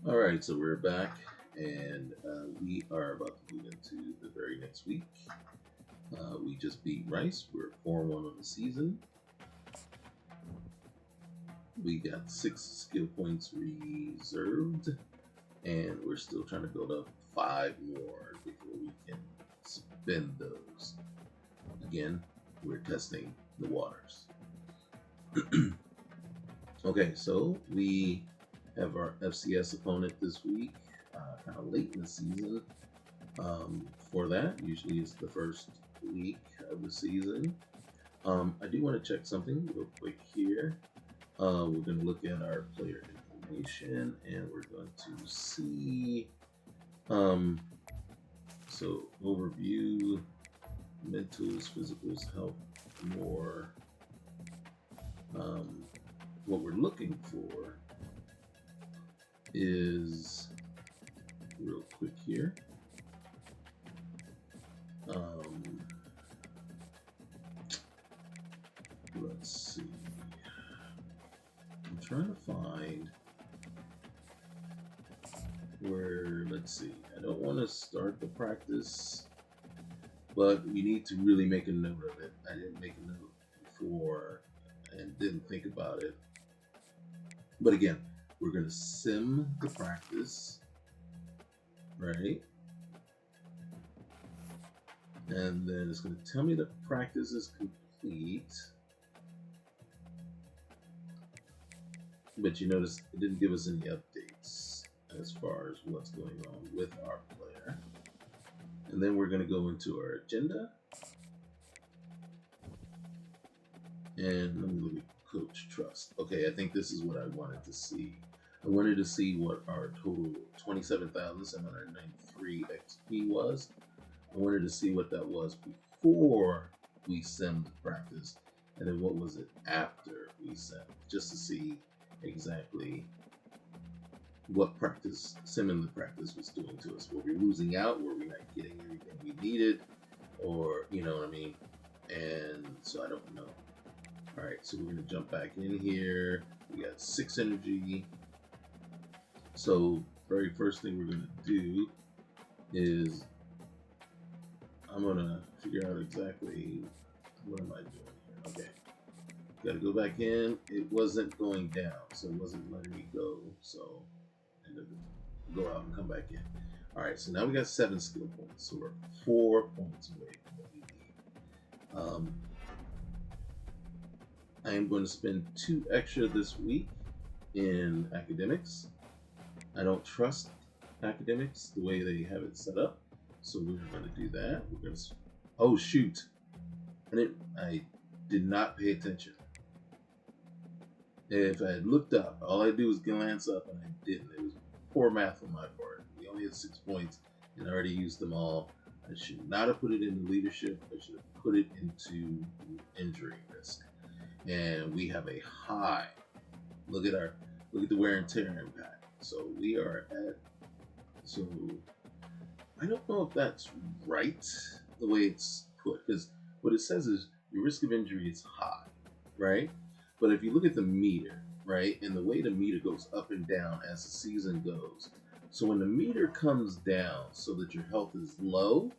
All right, so we're back, and we are about to move into the very next week. We just beat Rice. We're 4-1 on the season. We got 6 skill points reserved, and we're still trying to build up 5 more before we can spend those. Again, we're testing the waters. Okay, so we have our FCS opponent this week, kind of late in the season. For that, usually it's the first week of the season. I do want to check something real quick here. We're going to look at our player information, and we're going to see. So overview, mentals, physicals, health, more. What we're looking for is real quick here. Let's see. I'm trying to find where, let's see. I don't want to start the practice, but we need to really make a note of it. I didn't make a note before and didn't think about it. But again, we're going to sim the practice, right? And then it's going to tell me the practice is complete. But you notice it didn't give us any updates as far as what's going on with our player. And then we're going to go into our agenda. And let me look at Coach Trust. Okay, I think this is what I wanted to see. I wanted to see what our total 27,793 XP was. I wanted to see what that was before we simmed practice, and then what was it after we simmed, just to see exactly what practice, simming the practice was doing to us. Were we losing out? Were we not getting everything we needed? Or, you know what I mean? And so I don't know. All right, so we're going to jump back in here. We got 6 energy. So very first thing we're going to do is I'm going to figure out exactly what am I doing here. Okay, got to go back in. It wasn't going down, so it wasn't letting me go. So I had to go out and come back in. All right, so now we got 7 skill points. So we're 4 points away from what we need. I am going to spend 2 extra this week in academics. I don't trust academics the way they have it set up, so we're going to do that. We're going to. Oh shoot! I did not pay attention. If I had looked up, all I do is glance up, and I didn't. It was poor math on my part. We only had 6 points, and I already used them all. I should not have put it into leadership. I should have put it into injury risk. And we have a high. Look at the wear and tear impact. So we are at. So I don't know if that's right the way it's put, because what it says is your risk of injury is high, right? But if you look at the meter, right, and the way the meter goes up and down as the season goes, so when the meter comes down so that your health is low,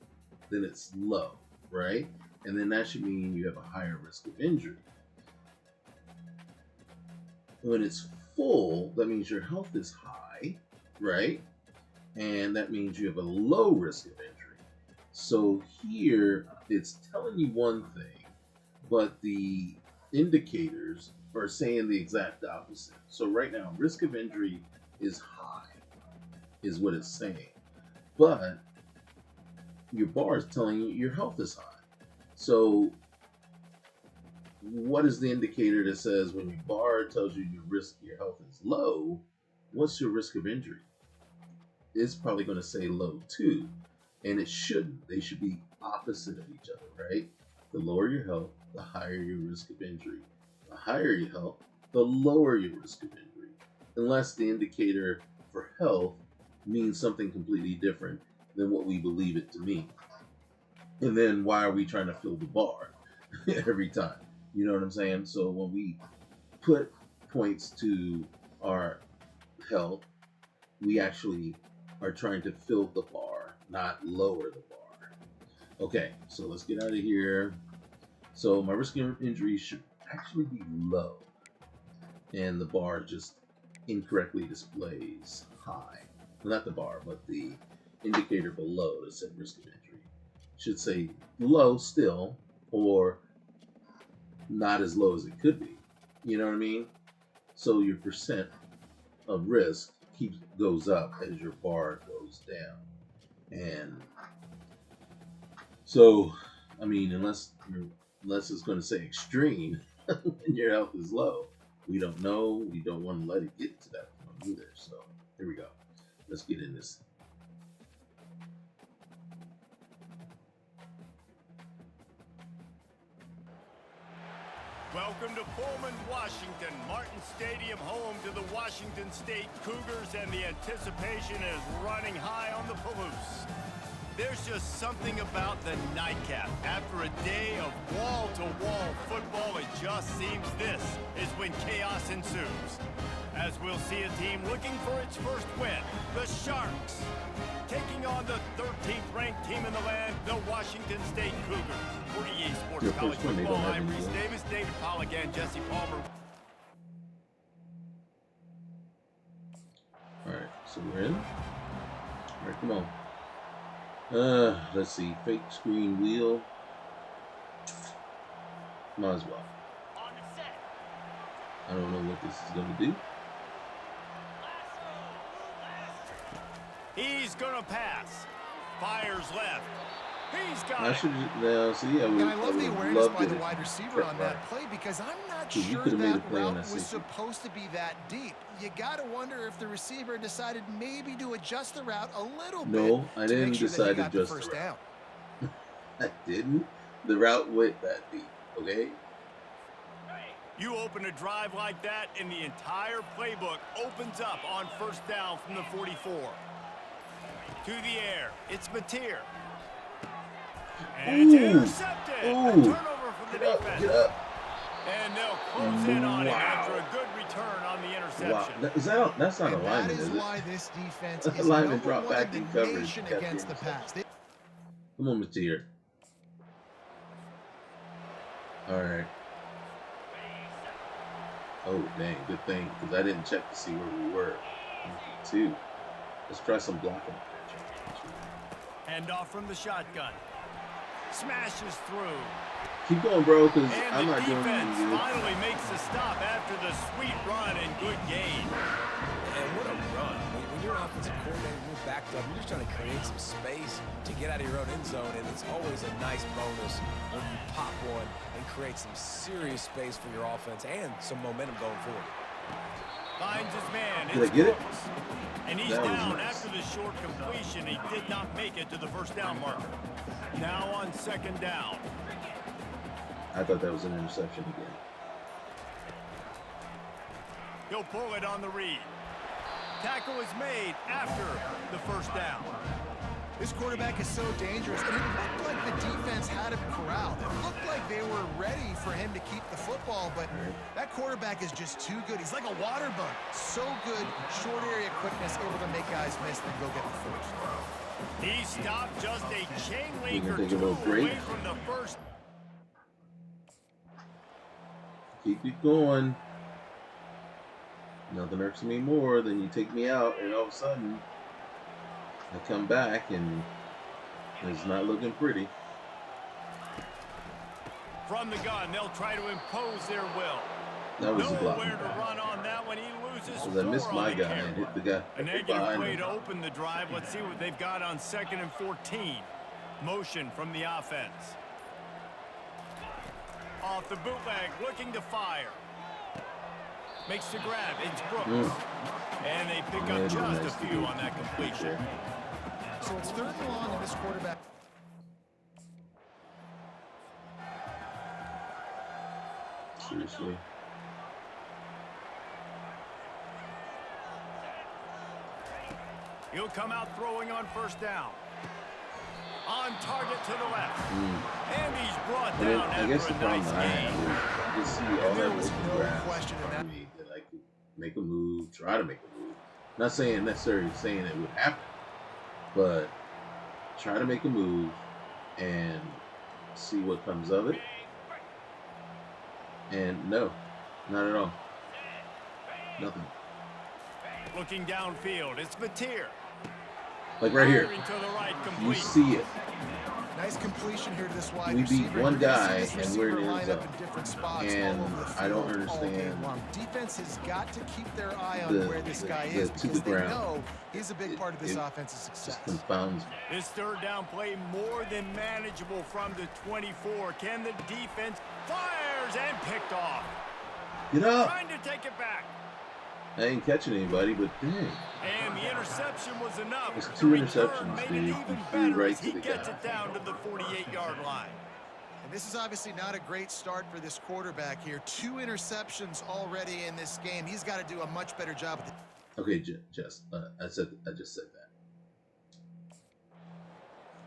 then it's low, right? And then that should mean you have a higher risk of injury. When it's full, that means your health is high, right? And that means you have a low risk of injury. So here it's telling you one thing, but the indicators are saying the exact opposite. So right now, risk of injury is high, is what it's saying. But your bar is telling you your health is high. So what is the indicator that says when your bar tells you your health is low, what's your risk of injury? It's probably going to say low too, and it shouldn't. They should be opposite of each other, right? The lower your health, the higher your risk of injury. The higher your health, the lower your risk of injury, unless the indicator for health means something completely different than what we believe it to mean. And then why are we trying to fill the bar every time? You know what I'm saying? So when we put points to our health we actually are trying to fill the bar, not lower the bar. Okay, so let's get out of here. So my risk of injury should actually be low, and the bar just incorrectly displays high. Not the bar, but the indicator below that said risk of injury should say low still, or not as low as it could be. You know what I mean? So your percent of risk goes up as your bar goes down. And so, I mean, unless it's going to say extreme when your health is low, we don't know. We don't want to let it get to that point either. So here we go. Let's get in this. Welcome to Pullman, Washington. Martin Stadium, home to the Washington State Cougars, and the anticipation is running high on the Palouse. There's just something about the nightcap. After a day of wall-to-wall football, it just seems this is when chaos ensues. As we'll see a team looking for its first win, the Sharks, taking on the 13th ranked team in the land, the Washington State Cougars. For EA Sports College Football, I'm Reese Davis, David Pollack, and Jesse Palmer. All right, so we're in. All right, come on. Let's see. Fake screen wheel. Might as well. I don't know what this is going to do. He's gonna pass. Fires left. He's got I should now see. I love the awareness by the wide receiver on that play, because I'm not sure that route was supposed to be that deep. You got to wonder if the receiver decided maybe to adjust the route a little bit. No, I didn't decide to adjust the route. I didn't. The route went that deep. Okay. You open a drive like that, and the entire playbook opens up on first down from the 44. To the air, it's Mateer. And it's intercepted. A turnover from the defense. Get up. And they'll close in on it after a good return on the interception. Wow. That's not a lineman, is it? Why this defense that's is a lineman number drop one back in in the coverage nation against the pass. Come on, Mateer. All right. Oh, dang. Good thing, because I didn't check to see where we were. 2. Let's try some blocking. Hand off from the shotgun. Smashes through. Keep going, bro, because I'm not doing anything. anything. Finally makes the stop after the sweet run and good gain. And what a run. When you're an offensive coordinator, you're backed up, you're just trying to create some space to get out of your own end zone, and it's always a nice bonus when you pop one and create some serious space for your offense and some momentum going forward. Finds his man. Did I get it? And he's down after the short completion. He did not make it to the first down marker. Now on second down. I thought that was an interception again. He'll pull it on the read. Tackle is made after the first down. This quarterback is so dangerous, and it looked like the defense had him corralled. It looked like they were ready for him to keep the football, but that quarterback is just too good. He's like a water bug. So good, short area quickness, able to make guys miss and go get the first. He stopped just a chain link or take a two little break. away from the first. Keep it going. Nothing irks me more than you take me out, and all of a sudden, I come back and it's not looking pretty. From the gun, they'll try to impose their will. That was a block. Nowhere to run on that one. He loses Because I missed my guy and hit the guy. A negative play to open the drive. Let's see what they've got on 2nd and 14. Motion from the offense. Off the bootleg, looking to fire. Makes the grab. It's Brooks. And they pick up just a few on that completion. So it's 3rd and long, and this quarterback. Seriously. He'll come out throwing on first down. On target to the left. And he's brought down I guess the after a problem nice I gain. have is you see all There that was open no grass question in that. that I could make a move, try to make a move, Not saying necessarily saying it would happen, but try to make a move and see what comes of it. And no, not at all. Nothing. Looking downfield, it's Mateer. Like right here, To the right, you complete. see it. Nice completion here to this wide We receiver. beat one You're gonna see guy this and we're in receiver the end line zone. up in different spots And all over the I don't field all game understand long. Defense has got to keep their eye on where this guy is to because the they ground. know he's a big part of this It offense's success. just confounds me. This third down play more than manageable from the 24. Can the defense fires and picked off? Get up! Trying to take it back. I ain't catching anybody, but dang. And the interception was enough. It's The 2 return interceptions, made dude. it You even threw better right as to he the gets guy. it down to the 48-yard line. And this is obviously not a great start for this quarterback here. 2 interceptions already in this game. He's got to do a much better job with it. Okay, Jess, I just said that.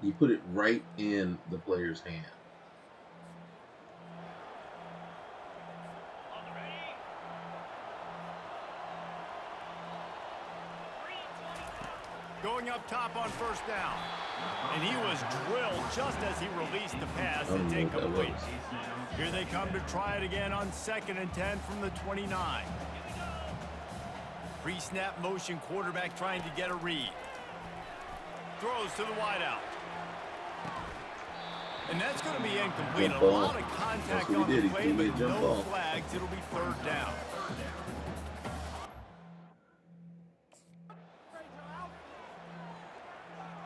You put it right in the player's hand. Going up top on first down. And he was drilled just as he released the pass. I don't It's know what that incomplete. was. Here they come to try it again on 2nd and 10 from the 29. Pre-snap motion, quarterback trying to get a read. Throws to the wideout. And that's going to be incomplete. Jump A ball. lot of contact That's what on he did. the He play, threw me a but jump no ball. flags. It'll be 3rd down.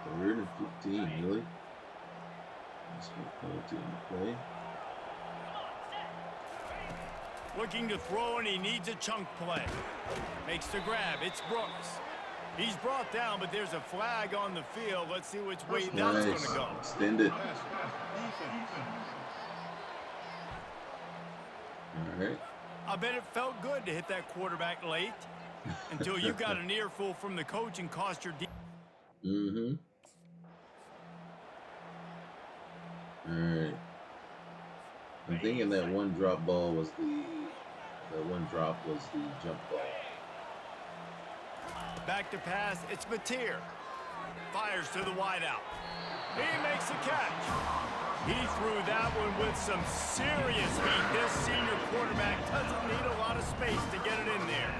Third and 15, really? That's what penalty in the play. Looking to throw, and he needs a chunk play. Makes the grab. It's Brooks. He's brought down, but there's a flag on the field. Let's see which way that's going Nice. to go. Extend it. All right. I bet it felt good to hit that quarterback late until you got an earful from the coach and cost your Mm-hmm. All right. I'm thinking that one drop ball was the jump ball. back to pass. It's Mateer. Fires to the wideout. He makes the catch. He threw that one with some serious heat. This senior quarterback doesn't need a lot of space to get it in there.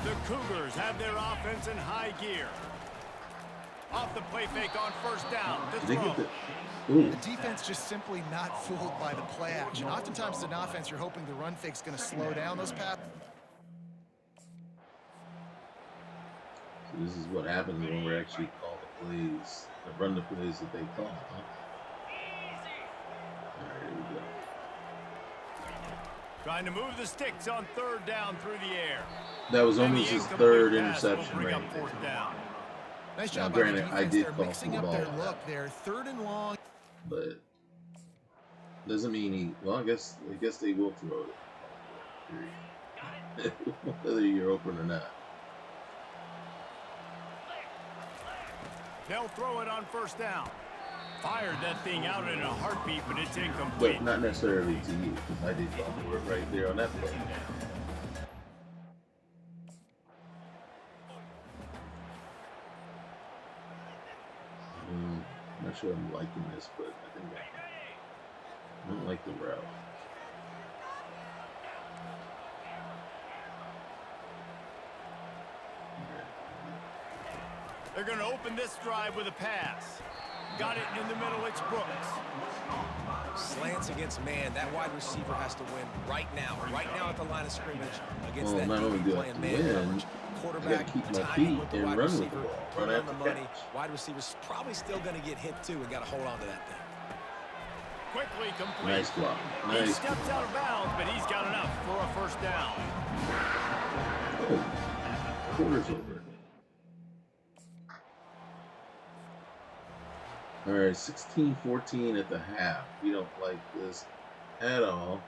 The Cougars have their offense in high gear. Off the play fake on first down. To Did they throw. get the? Ooh. The defense just simply not fooled by the play action. Oftentimes, as an offense, you're hoping the run fake's going to slow down those passes. So this is what happens when we're actually called the plays, run the plays that they call. Huh? All right, here we go. Trying to move the sticks on third down through the air. That was And the almost his incomplete third pass will interception bring right up there. fourth down. Nice Now, job by the granted, I defense. did They're call mixing for up the their ball. look there. 3rd and long. But doesn't mean he. Well, I guess they will throw it, whether you're open or not. They'll throw it on first down. Fired that thing out in a heartbeat, but it's incomplete. But not necessarily to you, because I did call for it right there on that play. I'm not sure I'm liking this, but I think I don't like the route. They're going to open this drive with a pass. Got it in the middle. It's Brooks. Slants against man. That wide receiver has to win right now at the line of scrimmage against Well, that not only DB do I playing have to man win, coverage. I Quarterback gotta keep my timing feet with the and wide run with the receiver, ball. put Run it on the after money. catch. Wide receiver's probably still going to get hit too and got to hold on to that thing. Quickly complete. Nice block. He Nice. steps out of bounds, but he's got enough for a first down. Oh, quarter's over. All right, 16-14 at the half. We don't like this at all.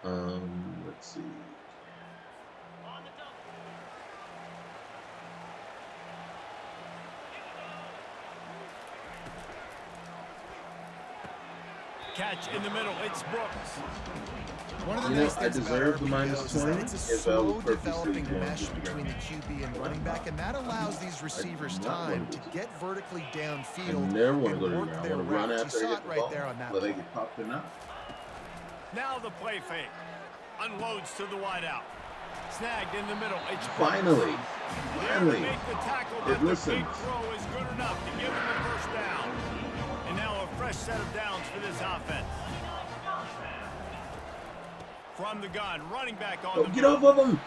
Let's see. Catch in the middle. It's Brooks. One of the You know, nice I things about deserve the RPOs minus is that 20 it's a if I was slow purposely developing going mesh to the between the QB and running back, and that allows these receivers time to get vertically I downfield never want to and go to the work ground. I their want to run routes. You after I saw hit it the right ball, there on that whether they play. get popped or not. Now the play fake. Unloads to the wideout. Snagged in the middle. It's Finally, there to make the tackle, but it the listens. big throw is good enough to give him the first down. And now a fresh set of downs for this offense. From the gun, running back on Oh, the get move. off of him!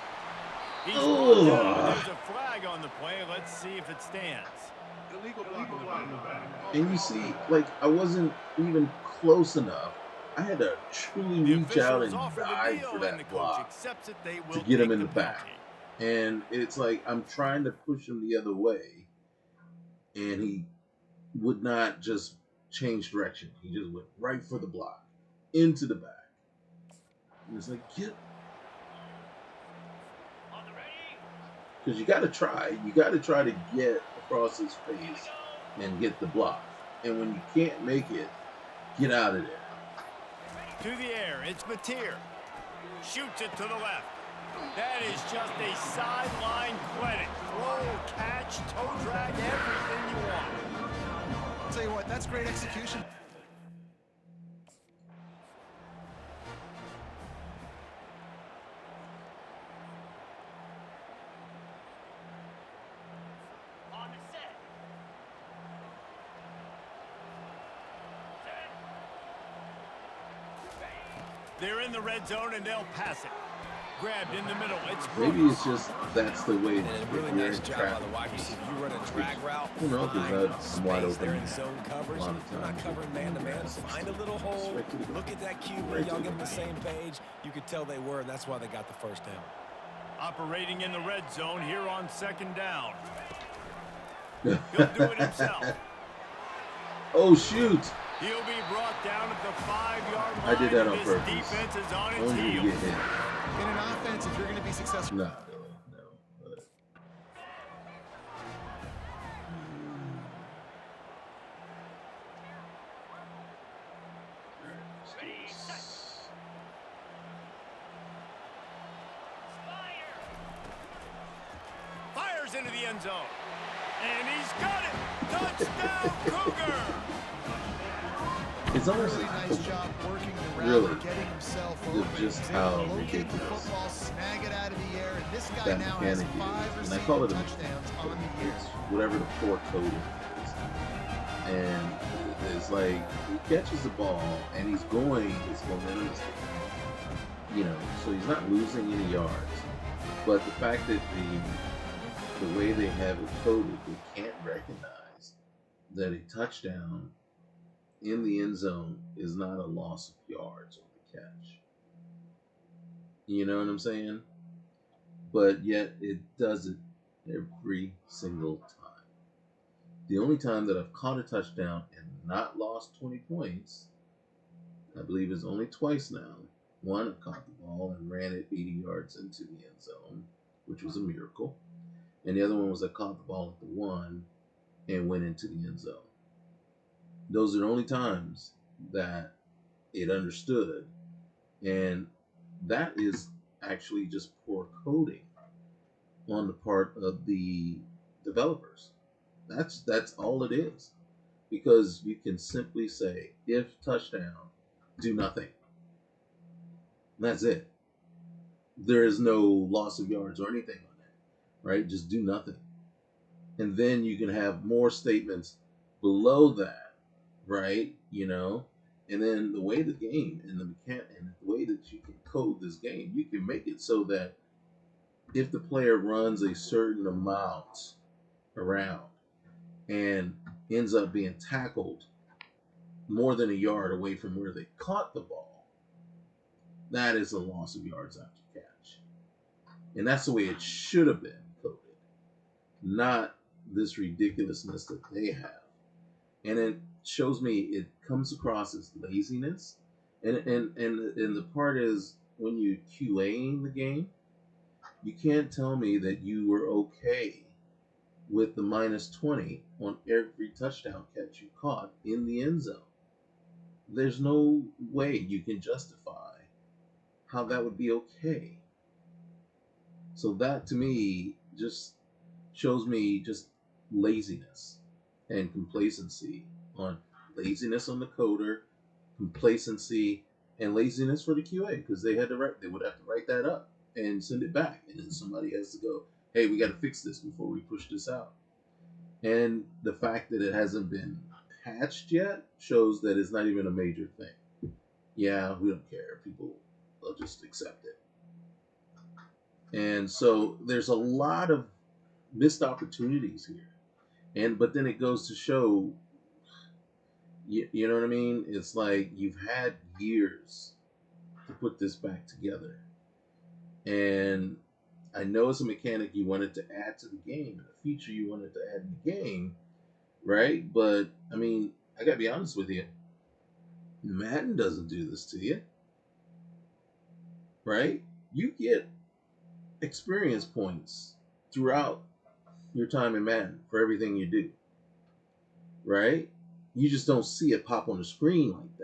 He's brought down. Oh. There's a flag on the play. Let's see if it stands. And you see, like, I wasn't even close enough. I had to truly The reach out officials and offer the dive for deal, and the that coach block accepts it. They to will get him take in the penalty. back. And it's like I'm trying to push him the other way, and he would not just change direction. He just went right for the block, into the back. And it's like, get. Because you got to try. You got to try to get across his face and get the block. And when you can't make it, get out of there. To the air, it's Mateer. Shoots it to the left. That is just a sideline clinic. Throw, catch, toe drag, everything you want. I'll tell you what, that's great execution. They're in the red zone, and they'll pass it. Grabbed in the middle. It's Brooks. Maybe it's just that's the way And a really you're nice in job by the traffic. wide receiver. You run a drag route, Who knows, find I'm wide space there open in zone coverage. a lot of You're not times. covering man-to-man. Find a little hole. Right to the- Look at that QB. right to Y'all the- get on the same page. You could tell they were, and that's why they got the first down. Operating in the red zone here on second down. He'll do it himself. Oh, shoot. He'll be brought down at the 5-yard line. I did that on This purpose. defense is on I its wanted you to heels. get hit. In an offense, if you're going to be successful. Not really, no. But Fires into the end zone. And he's got it. Touchdown, Cougar. it's almost Really nice job working the route, Really? and getting himself Just open. He's able how to locate the ridiculous football, snag it out of the air, and this guy that now has mechanic 5 is. And I call receiving it touchdowns on the year. it's whatever the core code is. And it's like he catches the ball and he's going, his momentum is, you know, so he's not losing any yards. But the fact that the way they have it coded, they can't recognize that a touchdown in the end zone is not a loss of yards on the catch. You know what I'm saying? But yet it does it every single time. The only time that I've caught a touchdown and not lost 20 points, I believe is only twice now. One, I caught the ball and ran it 80 yards into the end zone, which was a miracle. And the other one was I caught the ball at the 1 and went into the end zone. Those are the only times that it understood. And that is actually just poor coding on the part of the developers. That's all it is. Because you can simply say, if touchdown, do nothing. That's it. There is no loss of yards or anything on that, right? Just do nothing. And then you can have more statements below that, right? You know, and then the way the game and the way that you can code this game, you can make it so that if the player runs a certain amount around and ends up being tackled more than a yard away from where they caught the ball, that is a loss of yards after catch. And that's the way it should have been coded, not this ridiculousness that they have. And it shows me it comes across as laziness. And the part is, when you QAing the game, you can't tell me that you were okay with the minus 20 on every touchdown catch you caught in the end zone. there's no way you can justify how that would be okay. So that to me just shows me just laziness and complacency on laziness on the coder, complacency, and laziness for the QA, because they would have to write that up and send it back, and then somebody has to go, hey, we got to fix this before we push this out. And the fact that it hasn't been patched yet shows that it's not even a major thing. Yeah, we don't care. People will just accept it. And so there's a lot of missed opportunities here. But then it goes to show, you know what I mean? It's like you've had years to put this back together. And I know it's a mechanic you wanted to add to the game, and a feature you wanted to add in the game, right? But, I mean, I gotta be honest with you. Madden doesn't do this to you, right? You get experience points throughout your time in Madden for everything you do, right? You just don't see it pop on the screen like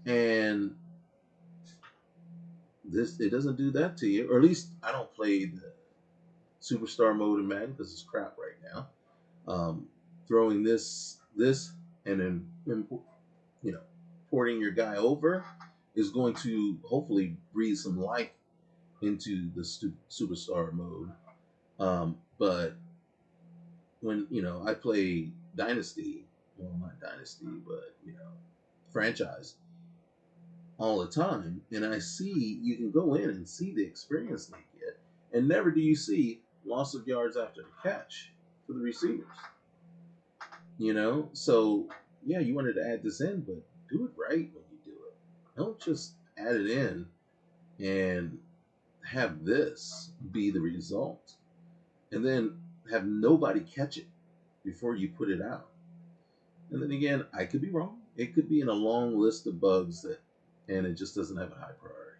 that. And it doesn't do that to you, or at least I don't play the Superstar mode in Madden because it's crap right now. Throwing this and then porting your guy over is going to hopefully breathe some life into the Superstar mode. But when I play Dynasty, well, not Dynasty, but franchise all the time, and I see you can go in and see the experience they get, and never do you see loss of yards after the catch for the receivers. So yeah, you wanted to add this in, but do it right when you do it. Don't just add it in and have this be the result, and then have nobody catch it before you put it out. And then again, I could be wrong. It could be in a long list of bugs and it just doesn't have a high priority.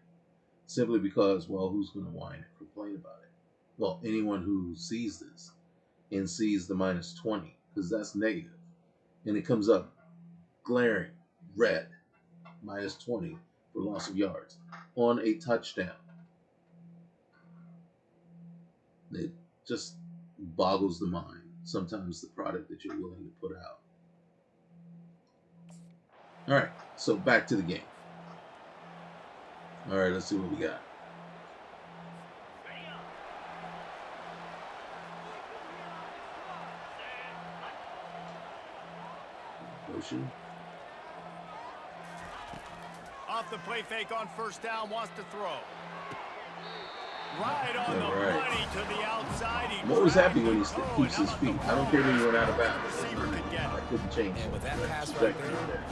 Simply because, well, who's going to whine and complain about it? Well, anyone who sees this and sees the -20, because that's negative, and it comes up glaring red, -20 for loss of yards on a touchdown. It just boggles the mind, sometimes, the product that you're willing to put out. All right, so back to the game. All right, let's see what we got. Motion. Off the play fake on first down, wants to throw. Right on the money to the outside. I'm always happy when he keeps his feet. I don't care when he went out of bounds. I couldn't change and with that pass right there,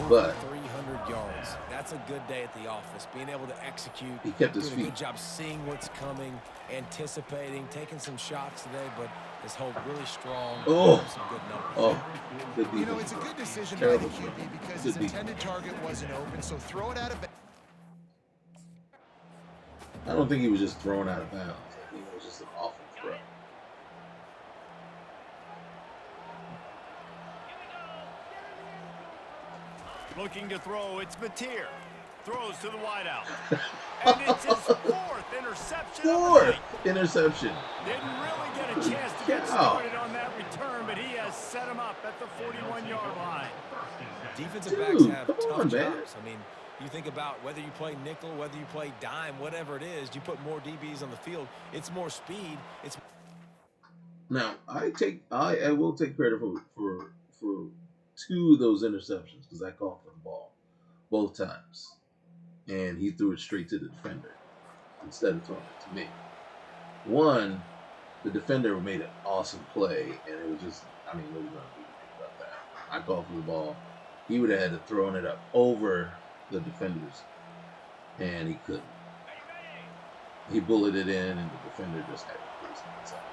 but 300 yards. That's a good day at the office. Being able to execute. He kept his feet. Good job seeing what's coming, anticipating, taking some shots today, but his hold really strong. Some good numbers. Good it's a good decision by the QB because his intended target wasn't open, so throw it out of bounds. I don't think he was just thrown out of bounds. I think it was just an awful throw. Looking to throw, it's Mateer. Throws to the wideout. And it's his fourth interception. Interception. Didn't really get a chance to get started on that return, but he has set him up at the 41-yard line. Defensive backs have tough jobs. I mean, you think about whether you play nickel, whether you play dime, whatever it is, you put more DBs on the field. It's more speed. Now I will take credit for two of those interceptions because I called for the ball both times, and he threw it straight to the defender instead of throwing it to me. One, the defender made an awesome play, and it was just, what are you going to do about that? I called for the ball. He would have had to throw it up over the defenders, and he couldn't. He bulleted in, and the defender just had to place it inside.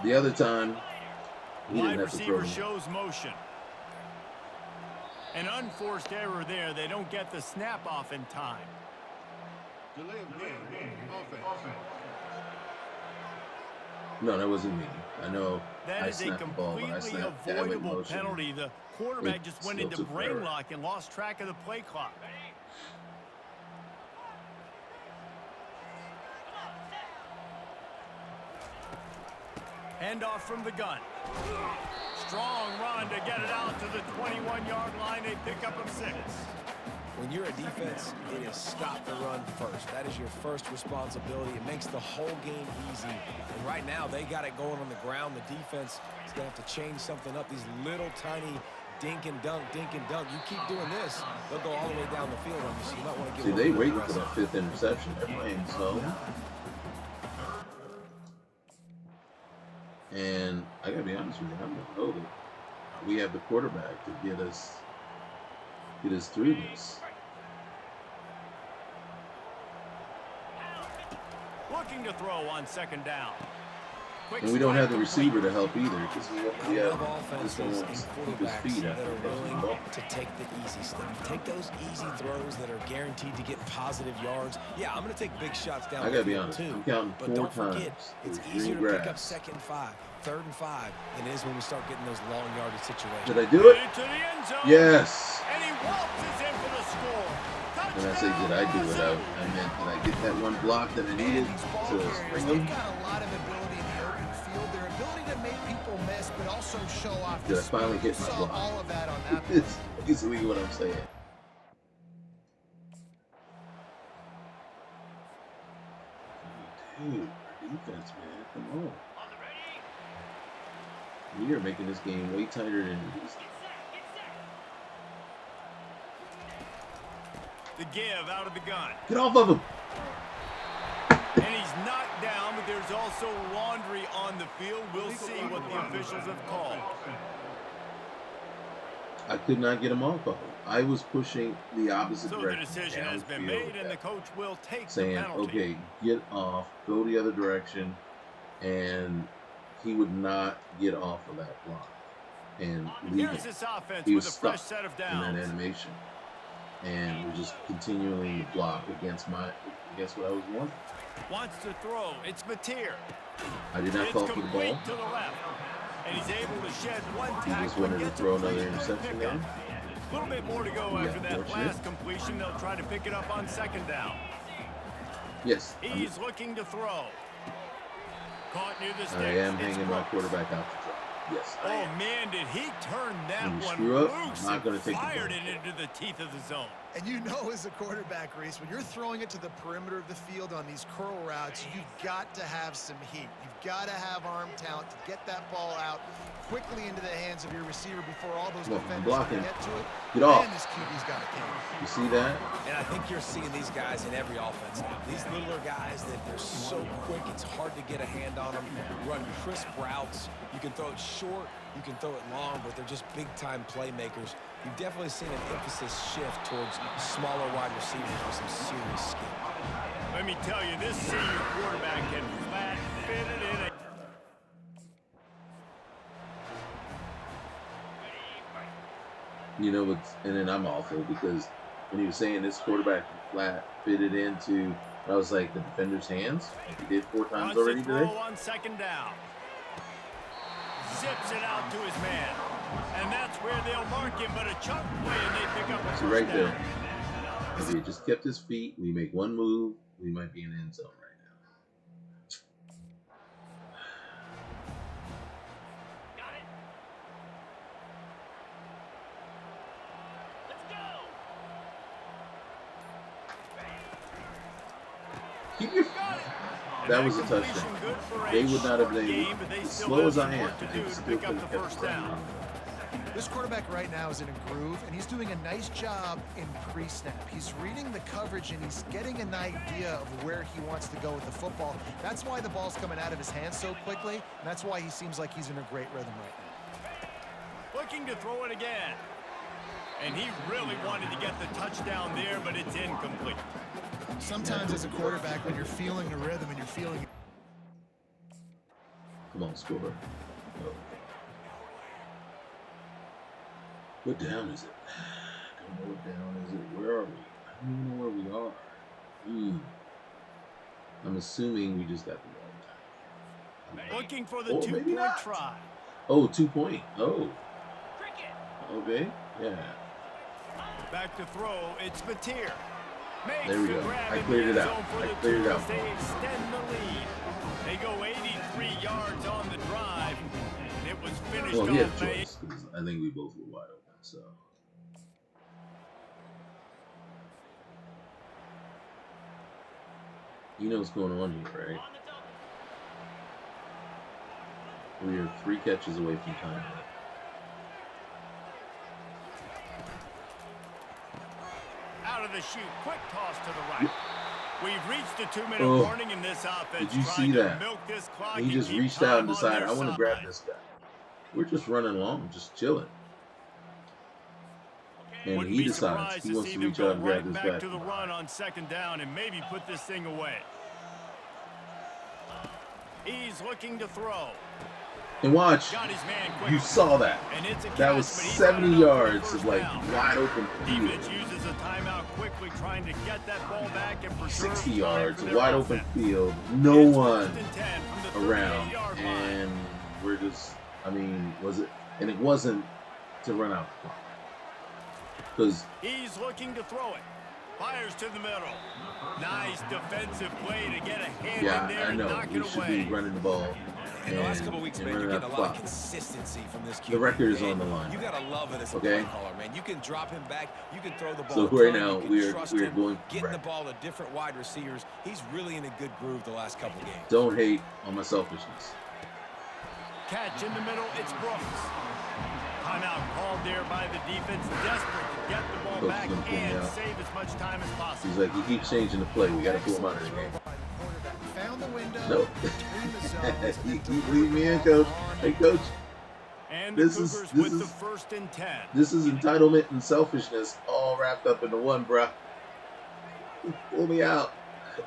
The other time, he didn't have to throw it. Wide receiver shows motion. An unforced error there. They don't get the snap off in time. Delay of game. Offense. No, that wasn't me. I know That I is a snapped the ball, but I completely snapped that with avoidable motion. penalty. The It quarterback just went still into took brain forever. lock and lost track of the play clock. Handoff from the gun. Strong run to get it out to the 21-yard line. They pick up a 6. When you're a defense, it is stop the run first. That is your first responsibility. It makes the whole game easy. And right now, they got it going on the ground. The defense is going to have to change something up. These little tiny dink and dunk, dink and dunk. You keep doing this, they'll go all the way down the field on you. So you might want to See, get they more waiting for aggressive. that 5th interception. They're playing zone. And I gotta be honest with you, I'm gonna know that we have the quarterback to get us through this. Looking to throw on 2nd down. Quick And we don't have the strike receiver to help either because we I have love this one offenses wants and to keep his quarterbacks feet that after are he throws the willing ball. to take the easy stuff. Take those easy throws that are guaranteed to get positive yards. Yeah, I'm going to take big shots down I gotta the be field honest, too. I'm counting But 4 don't forget, times. it's Green easier to pick up grass. 2nd and 5, 3rd and 5 than it is when we start getting those long yardage situations. Did I do it? into the end zone. Yes. And he waltzes in for the score. When I say did I do it, I meant did I get that one block that I needed These ball to carriers, spring they've them? got a lot of ability in the open field. Their ability to make people miss, but also show off Did the I finally speed. hit You my saw block? all of that on that play. It's basically what I'm saying. Dude, our defense, man, come on. We are making this game way tighter than it is. The give out of the gun. Get off of him! And he's knocked down, but there's also laundry on the field. We'll see what the officials have called. I could not get him off of him. I was pushing the opposite So the direction. decision has been downfield made, with and the that, coach will take the saying, penalty. okay, get off, go the other direction, and he would not get off of that block and leave Here's it. this offense He with was a fresh stuck set of in that downs. animation, and we're just continually block against what I was wanting. Wants to throw. It's Mateer. I did not It's call for the complete ball. to the left. And he's able to shed one He just tackle wanted and to gets throw a another pretty good interception pickup. there. A little bit more to go Yeah, after that fortunate. last completion. They'll try to pick it up on 2nd down. Yes, He's looking to throw. Caught near the sticks. I am It's hanging my Brooks. quarterback out to dry. Yes, I Oh, am. man, did he turn that When you one screw up, loose I'm not gonna and take the fired blame. it into the teeth of the zone. And you know, as a quarterback, Reese, when you're throwing it to the perimeter of the field on these curl routes, you've got to have some heat. You've got to have arm talent to get that ball out quickly into the hands of your receiver before all those Look, I'm defenders can blocking. get to it. Get off. Man, this QB's got a game. You see that? And I think you're seeing these guys in every offense now. These littler guys that they're so quick, it's hard to get a hand on them. Run crisp routes. You can throw it short, you can throw it long, but they're just big-time playmakers. You've definitely seen an emphasis shift towards smaller wide receivers with some serious skill. Let me tell you, this senior quarterback can flat fit it in a You know what's, and then I'm awful because when he was saying this quarterback flat fitted into, I was like, the defender's hands, like he did 4 times wants already to throw today. on 2nd down. Zips it out to his man. And that's where they'll mark him, but a chunk play and they pick up a See first right down. there. If he just kept his feet, we make one move, we might be in the end zone right now. Keep your. That was a touchdown. They would not have been able, as slow as I am, they still couldn't have kept the down. This quarterback right now is in a groove, and he's doing a nice job in pre-snap. He's reading the coverage, and he's getting an idea of where he wants to go with the football. That's why the ball's coming out of his hands so quickly, and that's why he seems like he's in a great rhythm right now. Looking to throw it again. And he really wanted to get the touchdown there, but it's incomplete. Sometimes as a quarterback, when you're feeling the rhythm and you're feeling... Come on, score. Go. What down is it? I don't know what down is it. Where are we? I don't even know where we are. I'm assuming we just got the ball. Looking for the Or maybe two-point not. try. Oh, 2-point. Oh. Okay. Yeah. Back to throw. It's Mateer. Makes There we the go. grab I in cleared the it end out. zone for I the cleared it out. Cougars. They extend the lead. They go 83 yards on the drive. And it was finished Well, he had a off. choice because I think we both were wide open. So. You know what's going on here, right? We are 3 catches away from time. Out of the chute. Quick toss to the right. We've reached a 2-minute Oh, warning in this offense. did you trying see to that? milk this clock He and just keep reached out and time on decided, their I want to grab side. this guy. We're just running along, just chilling. And Wouldn't he be decides surprised he to wants see to them reach go out and grab right this back guy. to the run on 2nd down and maybe put this thing away. He's looking to throw. And watch, Got his man quick. you saw that. And it's a That catch, was but he's 70 got it up for the yards first of like down. wide open Defense field. uses a timeout quickly, trying to get that ball back and preserve 60 time yards, for a their wide offense. open field, no It's one 1st and 10 from the around, 38-yard line. and we're just, I mean, was it, and it wasn't to run out the clock. Because He's looking to throw it. Fires to the middle. Nice defensive play to get a hand in there I and know, knock we it should away. be running the ball. In the last couple of weeks, and man, you're running getting out a the lot of clock. consistency from this QB. The record is man. on the line. You gotta love it as a Okay? play caller, man. You can drop him back. You can throw the ball. So a right ton, now, you can we're trust him, going getting the right. ball to different wide receivers. He's really in a good groove the last couple games. Don't hate on my selfishness. Catch in the middle. It's Brooks. Timeout called there by the defense, desperate to get the ball Coach back is gonna pull me and out. save as much time as possible. He's like, he keeps changing the play. We got to pull him out of the game. Found the window. Nope. between the zones, and You leave me in, coach. Hey, coach. And the This is- Cougars this with is- the 1st and 10. This is entitlement and selfishness all wrapped up into one, bruh. Pull me out.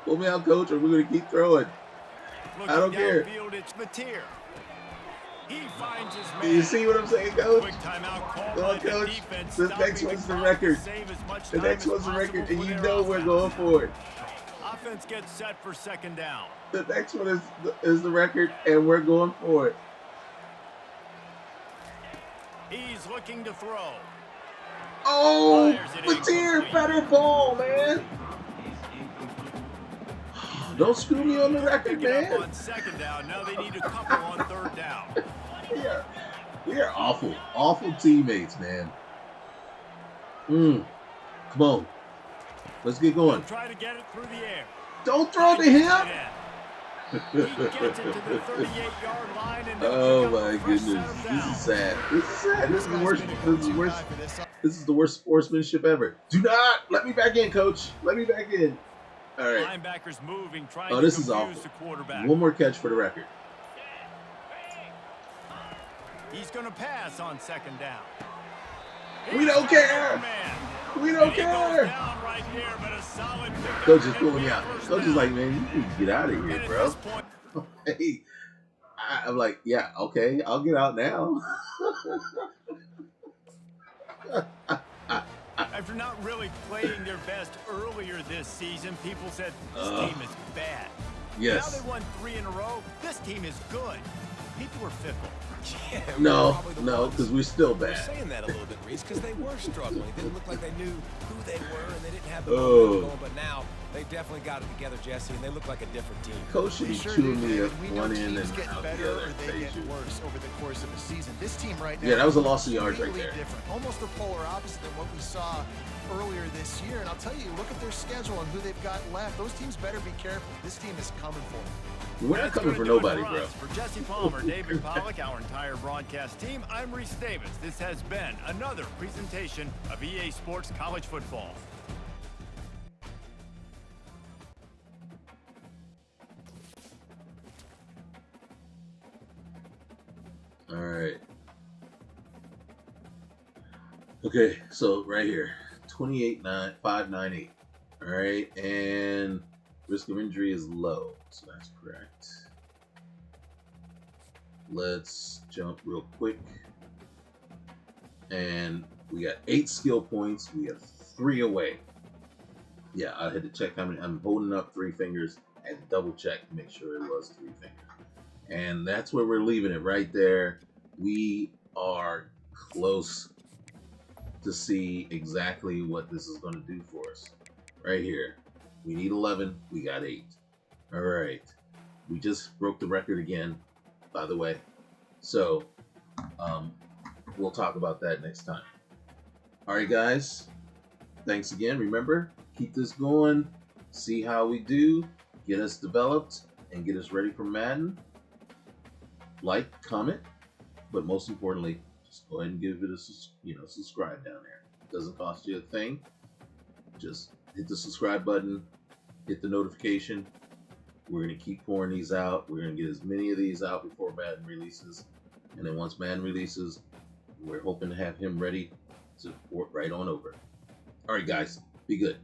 Pull me out, coach, or we're going to keep throwing. Looking I don't care. downfield, it's Mateer. He finds his Do man. you see what I'm saying, coach? Quick timeout called Go by on, the coach. defense. The stopping next one's the clock record. to save as much The time next as one's the record, possible and for you their know we're offense. going for it. Offense gets set for 2nd down. The next one is the record, and we're going for it. He's looking to throw. Oh, Fires it Mateer, incomplete. better ball, man. Don't screw me on the record, Pick it up man. on 2nd down. Now they need a couple on 3rd down. We are awful teammates, man. Come on. Let's get going. Try to get it through the air. Don't throw to him. He gets it to the 38-yard line, and they'll Oh pick up my the first goodness. set of This downs. is sad. This is sad. This is the guy's worst. been a This is the go-to worst. guy for this. This is the worst sportsmanship ever. Do not let me back in, coach. Let me back in. All right. Linebackers moving, trying Oh, to this is confuse awful. the quarterback. One more catch for the record. He's going to pass on 2nd down. We don't care. We don't care. Down right there, but a solid pickup. Coach is And pulling we me have out. first Coach is down. like, man, you need to get out of And here, at bro. this point, Hey, I'm like, yeah, okay, I'll get out now. after not really playing their best earlier this season, people said this team is bad. Yes. Now they won 3 in a row. This team is good. People are fickle. Yeah, No, probably the no, ones because we're still who were bad. saying that a little bit, Reese, because they were struggling. It didn't look like they knew who they were, and they didn't have the Oh. momentum going. But now they definitely got it together, Jesse, and they look like a different team. Coach should They be sure chewing do, me David. up We know one end teams and get out the better other. or they get worse over the course of a season. This team right now, Yeah, that was a loss of yards right completely there. different, almost the polar opposite than what we saw earlier this year. And I'll tell you, look at their schedule and who they've got left. Those teams better be careful. This team is coming for them. We're not That's coming gonna for do it nobody, for bro. us. For Jesse Palmer, David Pollack, our entire broadcast team, I'm Reese Davis. This has been another presentation of EA Sports College Football. All right. Okay, so right here, 28,598. All right, and risk of injury is low, so that's correct. Let's jump real quick. And we got 8 skill points. We have 3 away. Yeah, I had to check how many. I'm holding up 3 fingers. I had to double check to make sure it was 3 fingers. And that's where we're leaving it right there. We are close to see exactly what this is going to do for us. Right here. We need 11. We got 8. All right. We just broke the record again, by the way. So, we'll talk about that next time. All right, guys. Thanks again. Remember, keep this going. See how we do. Get us developed and get us ready for Madden. Like, comment, but most importantly, just go ahead and give it a subscribe down there. It doesn't cost you a thing. Just hit the subscribe button, hit the notification. We're going to keep pouring these out. We're going to get as many of these out before Madden releases. And then once Madden releases, we're hoping to have him ready to port right on over. All right, guys, be good.